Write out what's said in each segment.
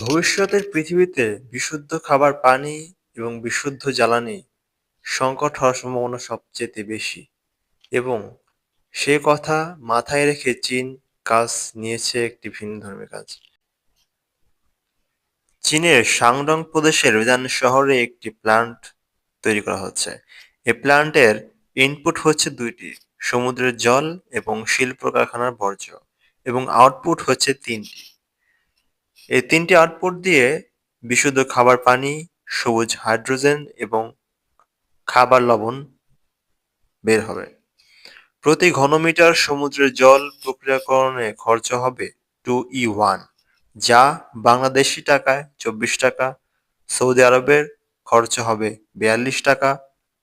ভবিষ্যতের পৃথিবীতে বিশুদ্ধ খাবার পানি এবং বিশুদ্ধ জ্বালানি সংকট হওয়ার সম্ভাবনা সবচেয়ে বেশি এবং সে কথা মাথায় রেখে চীন কাজ নিয়েছে একটি ভিন্নধর্মী কাজ। চীনের শাংডং প্রদেশের ওয়েদান শহরে একটি প্ল্যান্ট তৈরি করা হচ্ছে। এই প্ল্যান্টের ইনপুট হচ্ছে দুইটি, সমুদ্রের জল এবং শিল্প কারখানার বর্জ্য, এবং আউটপুট হচ্ছে তিনটি। এই তিনটি আউটপুট দিয়ে বিশুদ্ধ খাবার পানি, সবুজ হাইড্রোজেন এবং খাবার লবণ বের হবে। প্রতি ঘনমিটার সমুদ্রের জল প্রক্রিয়াকরণে খরচ হবে $2E1, যা বাংলাদেশি টাকায় 24 টাকা। সৌদি আরবের খরচ হবে 42 টাকা।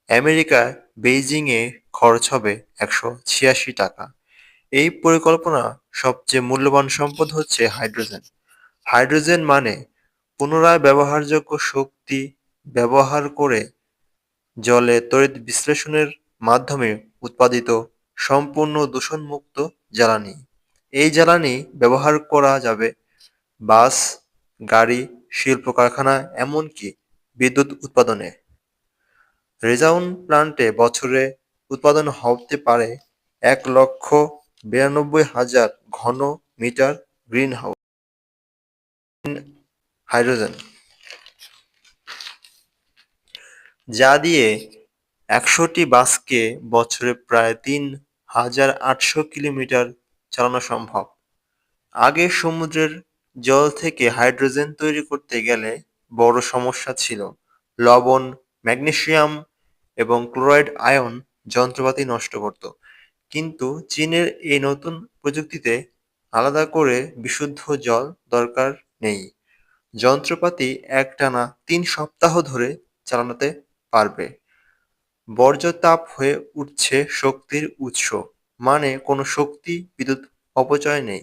আমেরিকায় বেইজিংয়ে খরচ হবে 186 টাকা। এই পরিকল্পনা সবচেয়ে মূল্যবান সম্পদ হচ্ছে হাইড্রোজেন। হাইড্রোজেন মানে পুনরায় ব্যবহারযোগ্য শক্তি ব্যবহার করে জলে তড়িৎ বিশ্লেষণের মাধ্যমে উৎপাদিত সম্পূর্ণ দূষণমুক্ত জ্বালানি। এই জ্বালানি ব্যবহার করা যাবে বাস, গাড়ি, শিল্প কারখানা, এমনকি বিদ্যুৎ উৎপাদনে। রেজাউন প্ল্যান্টে বছরে উৎপাদন হতে পারে 1,92,000 ঘন মিটার গ্রিনহাউস হাইড্রোজেন, যা দিয়ে 100টি বাসকে বছরে প্রায় 3,800 কিলোমিটার চালানো সম্ভব। আগে সমুদ্রের জল থেকে হাইড্রোজেন তৈরি করতে গেলে বড় সমস্যা ছিল লবণ, ম্যাগনেসিয়াম এবং ক্লোরাইড আয়ন যন্ত্রপাতি নষ্ট করত। কিন্তু চীনের এই নতুন প্রযুক্তিতে আলাদা করে বিশুদ্ধ জল দরকার নেই। যন্ত্রপাতি একটানা 3 সপ্তাহ ধরে চালাতে পারবে। বর্জ্য তাপ হয়ে উঠছে শক্তির উৎস, মানে কোনো শক্তি বিদ্যুৎ অপচয় নেই।